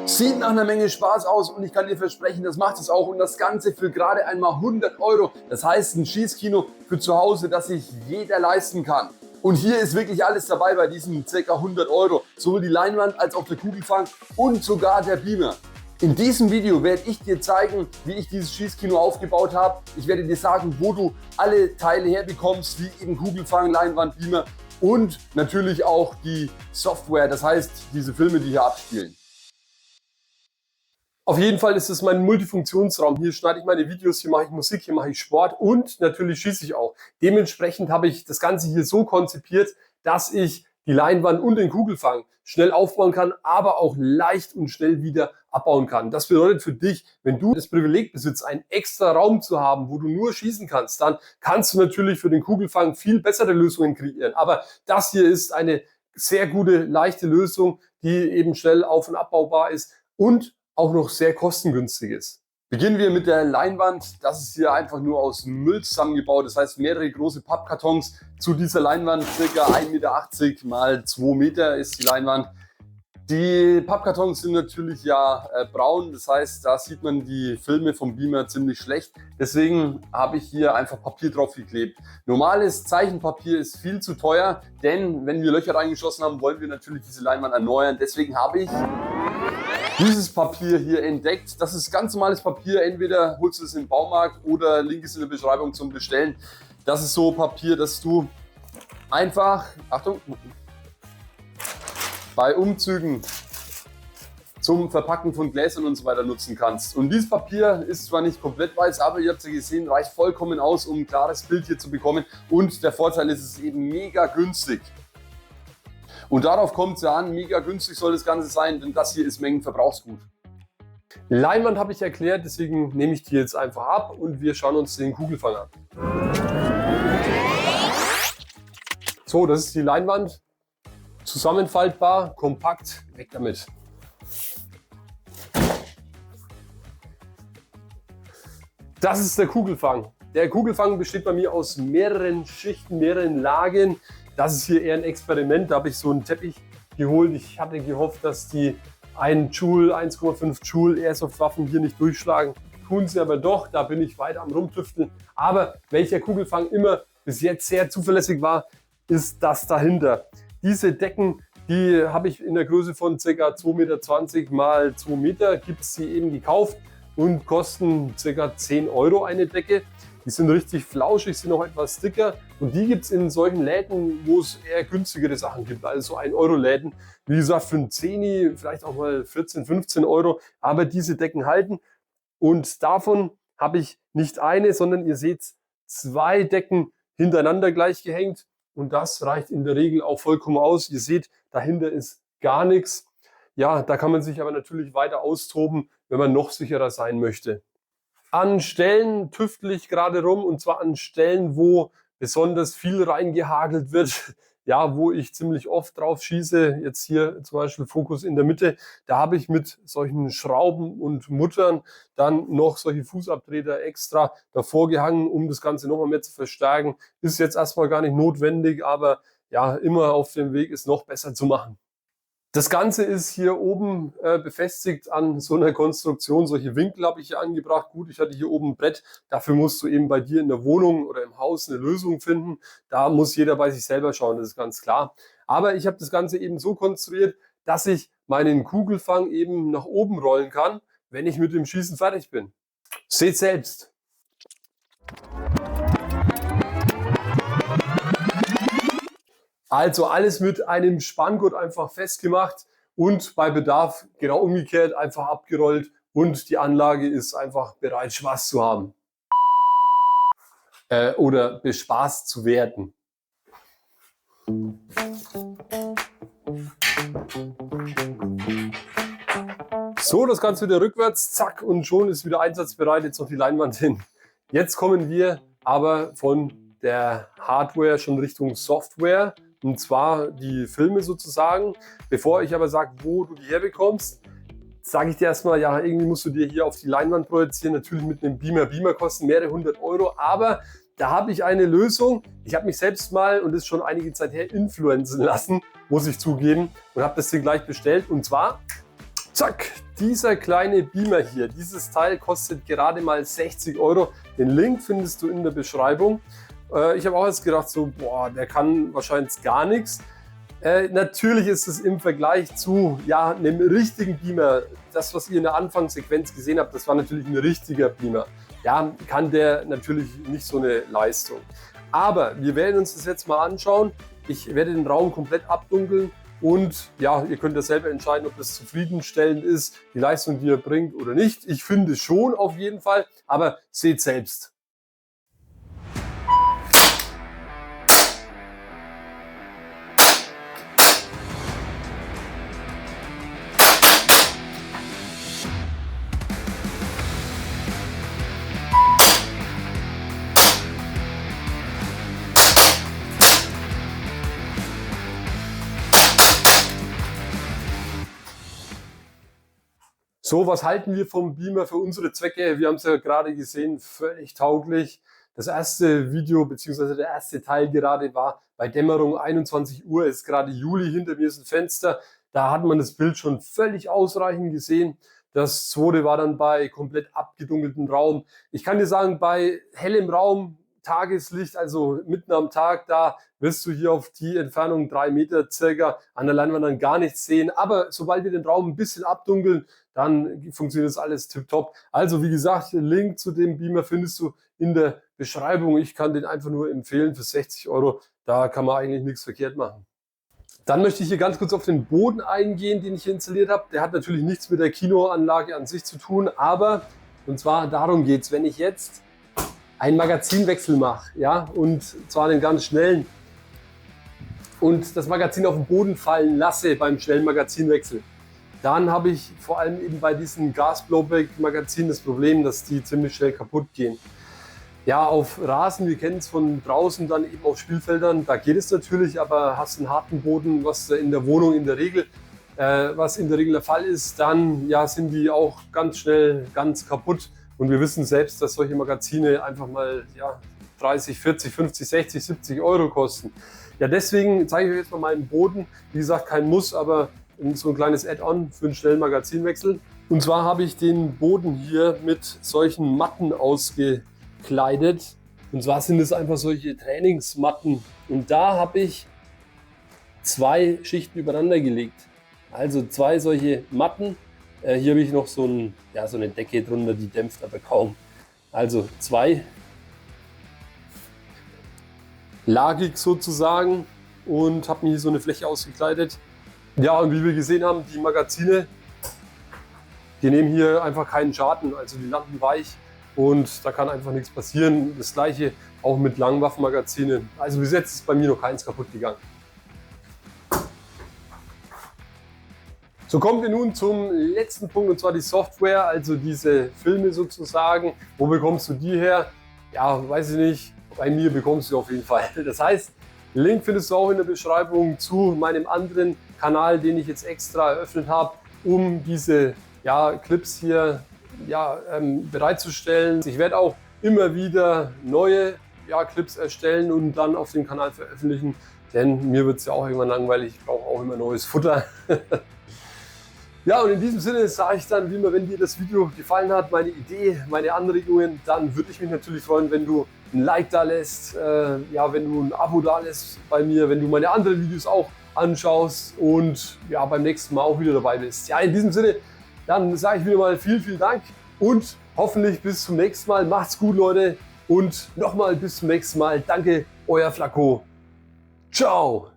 Sieht nach einer Menge Spaß aus und ich kann dir versprechen, das macht es auch. Und das Ganze für gerade einmal 100 Euro. Das heißt ein Schießkino für zu Hause, das sich jeder leisten kann. Und hier ist wirklich alles dabei bei diesen ca. 100 Euro. Sowohl die Leinwand als auch der Kugelfang und sogar der Beamer. In diesem Video werde ich dir zeigen, wie ich dieses Schießkino aufgebaut habe. Ich werde dir sagen, wo du alle Teile herbekommst, wie eben Kugelfang, Leinwand, Beamer und natürlich auch die Software, das heißt diese Filme, die hier abspielen. Auf jeden Fall ist es mein Multifunktionsraum. Hier schneide ich meine Videos, hier mache ich Musik, hier mache ich Sport und natürlich schieße ich auch. Dementsprechend habe ich das Ganze hier so konzipiert, dass ich die Leinwand und den Kugelfang schnell aufbauen kann, aber auch leicht und schnell wieder abbauen kann. Das bedeutet für dich, wenn du das Privileg besitzt, einen extra Raum zu haben, wo du nur schießen kannst, dann kannst du natürlich für den Kugelfang viel bessere Lösungen kreieren. Aber das hier ist eine sehr gute, leichte Lösung, die eben schnell auf- und abbaubar ist und auch noch sehr kostengünstig ist. Beginnen wir mit der Leinwand. Das ist hier einfach nur aus Müll zusammengebaut. Das heißt mehrere große Pappkartons zu dieser Leinwand. Ca. 1,80 Meter mal 2 Meter ist die Leinwand. Die Pappkartons sind natürlich braun. Das heißt, da sieht man die Filme vom Beamer ziemlich schlecht. Deswegen habe ich hier einfach Papier drauf geklebt. Normales Zeichenpapier ist viel zu teuer, denn wenn wir Löcher reingeschossen haben, wollen wir natürlich diese Leinwand erneuern. Deswegen habe ich dieses Papier hier entdeckt. Das ist ganz normales Papier. Entweder holst du es im Baumarkt oder Link ist in der Beschreibung zum Bestellen. Das ist so Papier, das du einfach, Achtung, bei Umzügen zum Verpacken von Gläsern und so weiter nutzen kannst. Und dieses Papier ist zwar nicht komplett weiß, aber ihr habt es ja gesehen, reicht vollkommen aus, um ein klares Bild hier zu bekommen. Und der Vorteil ist, es ist eben mega günstig. Und darauf kommt es ja an, mega günstig soll das Ganze sein, denn das hier ist Mengenverbrauchsgut. Leinwand habe ich erklärt, deswegen nehme ich die jetzt einfach ab und wir schauen uns den Kugelfang an. So, das ist die Leinwand. Zusammenfaltbar, kompakt, weg damit. Das ist der Kugelfang. Der Kugelfang besteht bei mir aus mehreren Schichten, mehreren Lagen. Das ist hier eher ein Experiment, da habe ich so einen Teppich geholt. Ich hatte gehofft, dass die 1 Joule, 1,5 Joule Airsoft-Waffen hier nicht durchschlagen. Tun sie aber doch, da bin ich weiter am Rumtüfteln. Aber welcher Kugelfang immer bis jetzt sehr zuverlässig war, ist das dahinter. Diese Decken, die habe ich in der Größe von ca. 2,20 Meter mal 2 Meter, gibt es sie eben gekauft und kosten ca. 10 Euro eine Decke. Die sind richtig flauschig, sind auch etwas dicker und die gibt es in solchen Läden, wo es eher günstigere Sachen gibt, also so 1 Euro Läden. Wie gesagt, für einen Zehni, vielleicht auch mal 14, 15 Euro, aber diese Decken halten und davon habe ich nicht eine, sondern ihr seht 2 Decken hintereinander gleich gehängt und das reicht in der Regel auch vollkommen aus. Ihr seht, dahinter ist gar nichts. Ja, da kann man sich aber natürlich weiter austoben, wenn man noch sicherer sein möchte. An Stellen tüftel ich gerade rum und zwar an Stellen, wo besonders viel reingehagelt wird, ja, wo ich ziemlich oft drauf schieße. Jetzt hier zum Beispiel Fokus in der Mitte, da habe ich mit solchen Schrauben und Muttern dann noch solche Fußabtreter extra davor gehangen, um das Ganze nochmal mehr zu verstärken. Ist jetzt erstmal gar nicht notwendig, aber ja, immer auf dem Weg, es noch besser zu machen. Das Ganze ist hier oben befestigt an so einer Konstruktion. Solche Winkel habe ich hier angebracht. Gut, ich hatte hier oben ein Brett. Dafür musst du eben bei dir in der Wohnung oder im Haus eine Lösung finden. Da muss jeder bei sich selber schauen, das ist ganz klar. Aber ich habe das Ganze eben so konstruiert, dass ich meinen Kugelfang eben nach oben rollen kann, wenn ich mit dem Schießen fertig bin. Seht selbst. Also alles mit einem Spanngurt einfach festgemacht und bei Bedarf genau umgekehrt einfach abgerollt und die Anlage ist einfach bereit, Spaß zu haben. Oder bespaßt zu werden. So, das Ganze wieder rückwärts, zack und schon ist wieder einsatzbereit, jetzt noch die Leinwand hin. Jetzt kommen wir aber von der Hardware schon Richtung Software. Und zwar die Filme sozusagen. Bevor ich aber sage, wo du die herbekommst, sage ich dir erstmal, ja, irgendwie musst du dir hier auf die Leinwand projizieren. Natürlich mit einem Beamer. Beamer kosten mehrere 100 Euro, aber da habe ich eine Lösung. Ich habe mich selbst mal, und das ist schon einige Zeit her, influenzen lassen, muss ich zugeben, und habe das Ding gleich bestellt. Und zwar, zack, dieser kleine Beamer hier, dieses Teil kostet gerade mal 60 Euro. Den Link findest du in der Beschreibung. Ich habe auch jetzt gedacht, so, boah, der kann wahrscheinlich gar nichts. Natürlich ist es im Vergleich zu einem richtigen Beamer, das, was ihr in der Anfangssequenz gesehen habt, das war natürlich ein richtiger Beamer. Ja, kann der natürlich nicht so eine Leistung. Aber wir werden uns das jetzt mal anschauen. Ich werde den Raum komplett abdunkeln und ja, ihr könnt ja selber entscheiden, ob das zufriedenstellend ist, die Leistung, die er bringt oder nicht. Ich finde schon auf jeden Fall, aber seht selbst. So, was halten wir vom Beamer für unsere Zwecke? Wir haben es ja gerade gesehen, völlig tauglich. Das erste Video bzw. der erste Teil gerade war bei Dämmerung 21 Uhr, ist gerade Juli, hinter mir ist ein Fenster. Da hat man das Bild schon völlig ausreichend gesehen. Das zweite war dann bei komplett abgedunkeltem Raum. Ich kann dir sagen, bei hellem Raum, Tageslicht, also mitten am Tag, da wirst du hier auf die Entfernung 3 Meter circa an der Leinwand dann gar nichts sehen. Aber sobald wir den Raum ein bisschen abdunkeln, dann funktioniert das alles tipptopp. Also wie gesagt, den Link zu dem Beamer findest du in der Beschreibung. Ich kann den einfach nur empfehlen für 60 Euro. Da kann man eigentlich nichts verkehrt machen. Dann möchte ich hier ganz kurz auf den Boden eingehen, den ich hier installiert habe. Der hat natürlich nichts mit der Kinoanlage an sich zu tun, aber und zwar darum geht es, wenn ich jetzt einen Magazinwechsel mache, ja, und zwar einen ganz schnellen, und das Magazin auf den Boden fallen lasse beim schnellen Magazinwechsel, dann habe ich vor allem eben bei diesen Gas-Blowback-Magazinen das Problem, dass die ziemlich schnell kaputt gehen. Ja, auf Rasen, wir kennen es von draußen, dann eben auf Spielfeldern, da geht es natürlich, aber hast einen harten Boden, was in der Wohnung in der Regel der Fall ist, dann ja, sind die auch ganz schnell ganz kaputt. Und wir wissen selbst, dass solche Magazine einfach mal 30, 40, 50, 60, 70 Euro kosten. Ja, deswegen zeige ich euch jetzt mal meinen Boden. Wie gesagt, kein Muss, aber so ein kleines Add-on für einen schnellen Magazinwechsel. Und zwar habe ich den Boden hier mit solchen Matten ausgekleidet. Und zwar sind es einfach solche Trainingsmatten. Und da habe ich 2 Schichten übereinander gelegt. Also 2 solche Matten. Hier habe ich noch so eine Decke drunter, die dämpft aber kaum. Also 2 lagig sozusagen und habe mir hier so eine Fläche ausgekleidet. Ja, und wie wir gesehen haben, die Magazine, die nehmen hier einfach keinen Schaden, also die landen weich und da kann einfach nichts passieren. Das gleiche auch mit Langwaffenmagazinen. Also bis jetzt ist bei mir noch keins kaputt gegangen. So kommen wir nun zum letzten Punkt, und zwar die Software, also diese Filme sozusagen. Wo bekommst du die her? Ja, weiß ich nicht. Bei mir bekommst du auf jeden Fall. Das heißt, Link findest du auch in der Beschreibung zu meinem anderen Kanal, den ich jetzt extra eröffnet habe, um diese Clips hier bereitzustellen. Ich werde auch immer wieder neue Clips erstellen und dann auf dem Kanal veröffentlichen, denn mir wird es ja auch irgendwann langweilig. Ich brauche auch immer neues Futter. Ja, und in diesem Sinne sage ich dann, wie immer, wenn dir das Video gefallen hat, meine Idee, meine Anregungen, dann würde ich mich natürlich freuen, wenn du ein Like da lässt, wenn du ein Abo da lässt bei mir, wenn du meine anderen Videos auch anschaust und ja, beim nächsten Mal auch wieder dabei bist. Ja, in diesem Sinne, dann sage ich wieder mal vielen, vielen Dank und hoffentlich bis zum nächsten Mal. Macht's gut, Leute, und nochmal bis zum nächsten Mal. Danke, euer Flacco. Ciao.